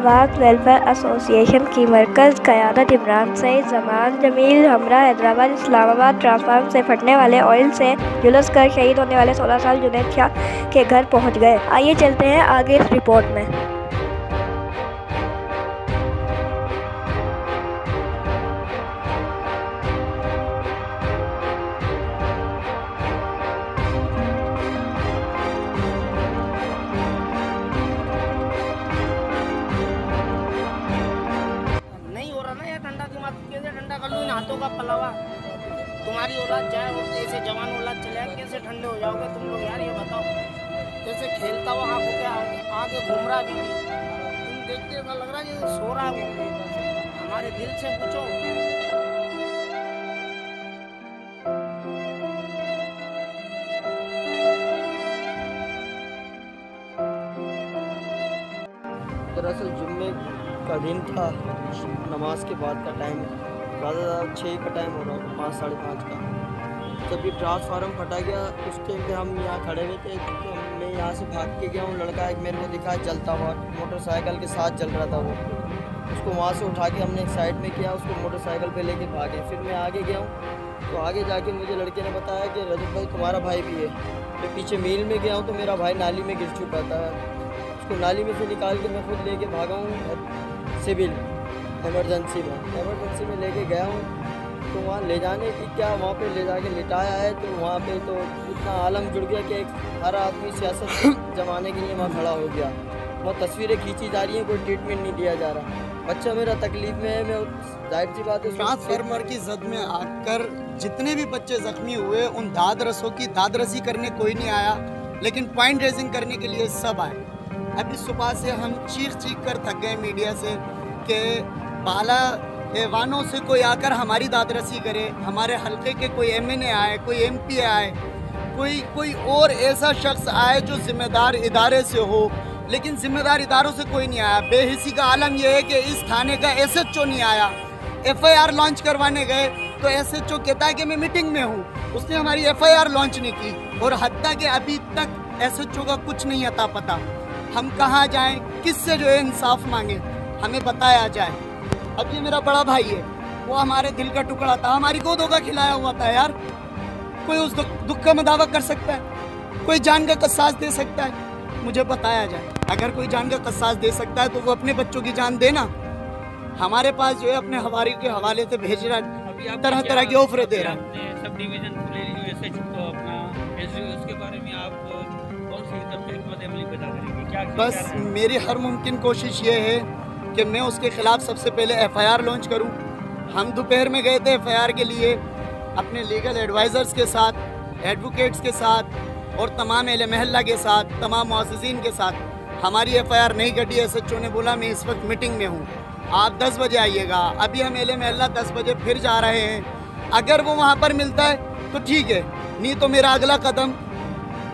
आवाज़ welfare association की मरकज़ क़यादत इमरान सईद ज़मान जमील हमरा हैदराबाद इस्लामाबाद ट्रांसफार्मर से फटने वाले ऑयल से झुलस कर शहीद होने वाले 16 साल जुनैद शाह के घर पहुंच गए। आइए चलते हैं आगे इस रिपोर्ट में। ठंडा कर लो इन हाथों का पलावा। तुम्हारी औलाद जाए और ऐसे जवान औलाद चले कैसे ठंडे हो जाओगे तुम लोग यार, ये बताओ। कैसे खेलता हुआ आंखों के आगे घूम रहा भी, तुम देखते हुए लग रहा है जैसे सो रहा है वो। हमारे दिल से पूछो। दरअसल जुम्मे का दिन था, नमाज के बाद का टाइम, ज़्यादा 6 का टाइम हो रहा था, 5 साढ़े 5 का। जब ये ट्रांसफार्मर फटा गया उस टाइम पे हम यहाँ खड़े हुए थे, तो मैं यहाँ से भाग के गया हूँ। लड़का एक मेरे को दिखा जलता हुआ, मोटरसाइकिल के साथ जल रहा था वो। उसको वहाँ से उठा के हमने एक साइड में किया, उसको मोटरसाइकिल पे लेके भागे। फिर मैं आगे गया हूँ, तो आगे जाके मुझे लड़के ने बताया कि रजत भाई तुम्हारा भाई भी है। मैं पीछे मील में गया हूँ तो मेरा भाई नाली में गिर चुका था। उसको नाली में से निकाल के मैं खुद लेके भागा हूँ सिविल एमरजेंसी में लेके गया हूँ। तो वहाँ ले जाने की क्या, वहाँ पे ले जाके लिटाया है, तो वहाँ पे तो इतना आलम जुड़ गया कि हर आदमी सियासत जमाने के लिए वहाँ खड़ा हो गया। वहाँ तस्वीरें खींची जा रही हैं, कोई ट्रीटमेंट नहीं दिया जा रहा। बच्चा मेरा तकलीफ में है, मैं जाहिर सी बात है ट्रांसफार्मर की जद में आकर जितने भी बच्चे जख्मी हुए उन दादरसों की दादरसी करने कोई नहीं आया, लेकिन पॉइंट रेजिंग करने के लिए सब आए। अभी सुबह से हम चीख कर थक गए मीडिया से कि बाला ऐवानों से कोई आकर हमारी दादरसी करे, हमारे हल्के के कोई MNA आए, कोई MP आए, कोई और ऐसा शख्स आए जो जिम्मेदार इदारे से हो, लेकिन जिम्मेदार इदारों से कोई नहीं आया। बेहिसी का आलम यह है कि इस थाने का SHO नहीं आया। FIR लॉन्च करवाने गए तो SHO कहता है कि मैं मीटिंग में हूँ, उसने हमारी FIR लॉन्च नहीं की। और हत्ता कि अभी तक SHO का कुछ नहीं अता पता। हम कहाँ जाएं, किससे जो है इंसाफ मांगे, हमें बताया जाए। अब ये मेरा बड़ा भाई है, वो हमारे दिल का टुकड़ा था, हमारी गोदों का खिलाया हुआ था यार। कोई उस दुख का मदावा कर सकता है, कोई जान का कसास दे सकता है, मुझे बताया जाए। अगर कोई जान का कसास दे सकता है तो वो अपने बच्चों की जान देना। हमारे पास जो है अपने हवारी के हवाले से भेज रहा है, तरह तरह की ऑफरें दे रहा है। सब डिवीजन उसके बारे में आप कौन सी अमली पैदा करेंगे? क्या बस मेरी हर मुमकिन कोशिश ये है कि मैं उसके ख़िलाफ़ सबसे पहले FIR लॉन्च करूं। हम दोपहर में गए थे FIR के लिए अपने लीगल एडवाइज़र्स के साथ, एडवोकेट्स के साथ और तमाम अहले महल्ला के साथ, तमाम मुअज़्ज़िज़ीन के साथ। हमारी FIR नहीं कटी। SHO ने बोला मैं इस वक्त मीटिंग में हूँ, आप 10 बजे आइएगा। अभी हम अहले महल्ला 10 बजे फिर जा रहे हैं। अगर वो वहाँ पर मिलता है तो ठीक है, नहीं तो मेरा अगला कदम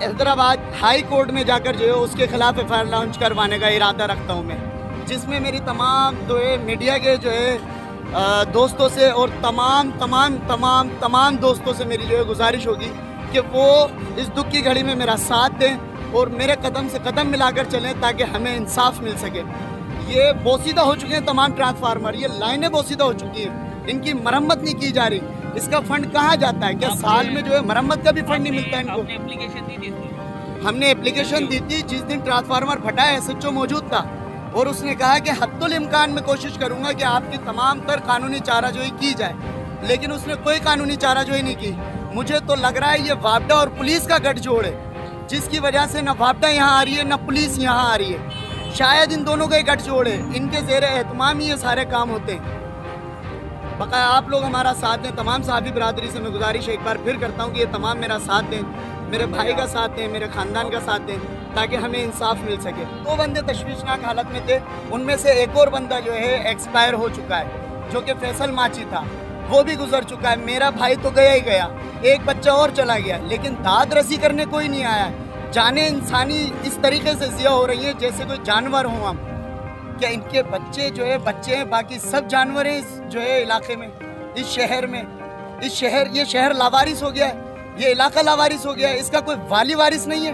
हैदराबाद हाई कोर्ट में जाकर जो है उसके खिलाफ FIR लॉन्च करवाने का इरादा रखता हूँ मैं, जिसमें मेरी तमाम जो है मीडिया के जो है दोस्तों से और तमाम दोस्तों से मेरी जो है गुजारिश होगी कि वो इस दुख की घड़ी में मेरा साथ दें और मेरे कदम से कदम मिलाकर चलें ताकि हमें इंसाफ मिल सके। ये बोसीदा हो चुके हैं तमाम ट्रांसफार्मर, ये लाइनें बोसीदा हो चुकी हैं, इनकी मरम्मत नहीं की जा रही। इसका फंड कहाँ जाता है? क्या साल में जो है मरम्मत का भी फंड नहीं मिलता इनको? हमने एप्लीकेशन दी थी जिस दिन ट्रांसफार्मर फटा है, SHO मौजूद था और उसने कहा कि हद्दुल इम्कान में कोशिश करूंगा कि आपकी तमाम तर कानूनी चाराजोई की जाए, लेकिन उसने कोई कानूनी चाराजोई नहीं की। मुझे तो लग रहा है ये वापडा और पुलिस का गठजोड़ है, जिसकी वजह से न वापडा यहाँ आ रही है न पुलिस यहाँ आ रही है। शायद इन दोनों का ही गठजोड़ है, इनके ज़ेरे एहतमाम ही ये सारे काम होते हैं। बकाया आप लोग हमारा साथ दें। तमाम साहबी बरादरी से मैं गुजारिश एक बार फिर करता हूँ कि ये तमाम मेरा साथ दें, मेरे भाई का साथ दें, मेरे ख़ानदान का साथ दें, ताकि हमें इंसाफ मिल सके। 2 बंदे तशवीशनाक हालत में थे, उनमें से एक और बंदा जो है एक्सपायर हो चुका है, जो कि फैसल माची था, वो भी गुजर चुका है। मेरा भाई तो गया ही गया, एक बच्चा और चला गया, लेकिन दाद रसी करने कोई नहीं आया। जाने इंसानी इस तरीके से ज़िया हो रही है जैसे कोई जानवर हों हम। क्या इनके बच्चे जो है बच्चे हैं, बाकी सब जानवर हैं इस जो है इलाके में, इस शहर में। ये शहर लावारिस हो गया है, ये इलाका लावारिस हो गया है, इसका कोई वाली वारिस नहीं है।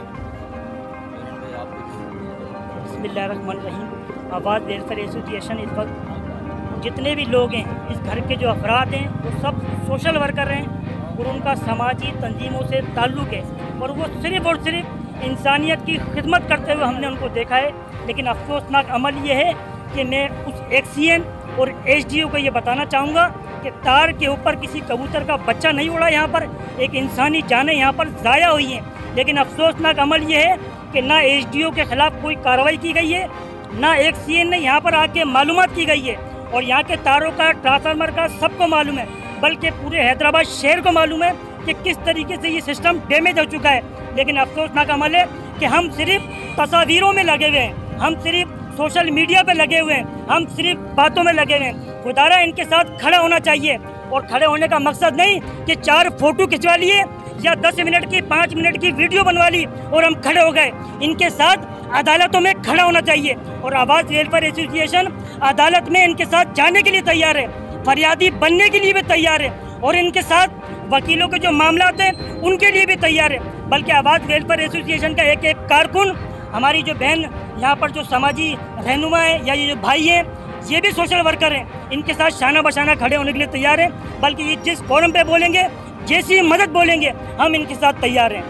बिस्मिल्लाहिर्रहमानिर्रहीम। आवाज़ वेलफेयर एसोसिएशन इस वक्त जितने भी लोग हैं, इस घर के जो अफराद हैं, वो सब सोशल वर्कर हैं और उनका समाजी तंजीमों से ताल्लुक़ है और वो सिर्फ़ और सिर्फ इंसानियत की खिदमत करते हुए हमने उनको देखा है। लेकिन अफसोसनाक अमल ये है कि मैं उस एक्सीएन और एसडीओ को ये बताना चाहूँगा कि तार के ऊपर किसी कबूतर का बच्चा नहीं उड़ा, यहाँ पर एक इंसानी जानें यहाँ पर ज़ाया हुई हैं। लेकिन अफसोसनाक अमल ये है कि ना एसडीओ के ख़िलाफ़ कोई कार्रवाई की गई है, ना एक्सीएन ने यहाँ पर आके मालूमात की गई है। और यहाँ के तारों का, ट्रांसफार्मर का सबको मालूम है, बल्कि पूरे हैदराबाद शहर को मालूम है कि किस तरीके से ये सिस्टम डैमेज हो चुका है। लेकिन अफसोसनाक अमल है कि हम सिर्फ तस्वीरों में लगे हुए हैं, हम सिर्फ सोशल मीडिया पे लगे हुए हैं, हम सिर्फ बातों में लगे हुए हैं। खुदारा इनके साथ खड़ा होना चाहिए और खड़े होने का मकसद नहीं कि 4 फोटो खिंचवा लिए या 10 मिनट की 5 मिनट की वीडियो बनवा ली और हम खड़े हो गए। इनके साथ अदालतों में खड़ा होना चाहिए और आवाज़ वेलफेयर एसोसिएशन अदालत में इनके साथ जाने के लिए तैयार है, फरियादी बनने के लिए भी तैयार है और इनके साथ वकीलों के जो मामला हैं उनके लिए भी तैयार है। बल्कि आवाज़ वेलफेयर एसोसिएशन का एक एक कारकुन, हमारी जो बहन यहाँ पर जो समाजी रहनुमा है या ये जो भाई हैं, ये भी सोशल वर्कर हैं, इनके साथ शाना बशाना खड़े होने के लिए तैयार हैं। बल्कि ये जिस फोरम पे बोलेंगे, जैसी मदद बोलेंगे, हम इनके साथ तैयार हैं।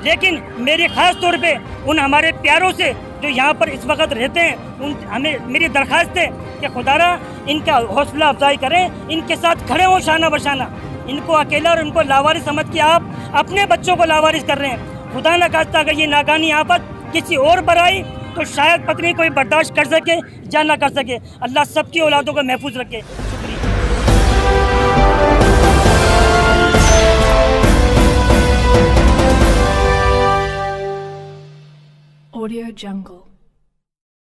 लेकिन मेरे ख़ास तौर पे उन हमारे प्यारों से जो यहाँ पर इस वक्त रहते हैं, उन हमें मेरी दरख्वास्त है कि खुदारा इनका हौसला अफजाई करें, इनके साथ खड़े हों शाना बशाना। इनको अकेला और इनको लावारिस समझ के आप अपने बच्चों को लावारिस कर रहे हैं। खुदा न खास्ता अगर ये नाकानी आफत किसी और पर आई तो शायद पत्नी कोई बर्दाश्त कर सके या ना कर सके। अल्लाह सबकी औलादों को महफूज रखे। Audio Jungle.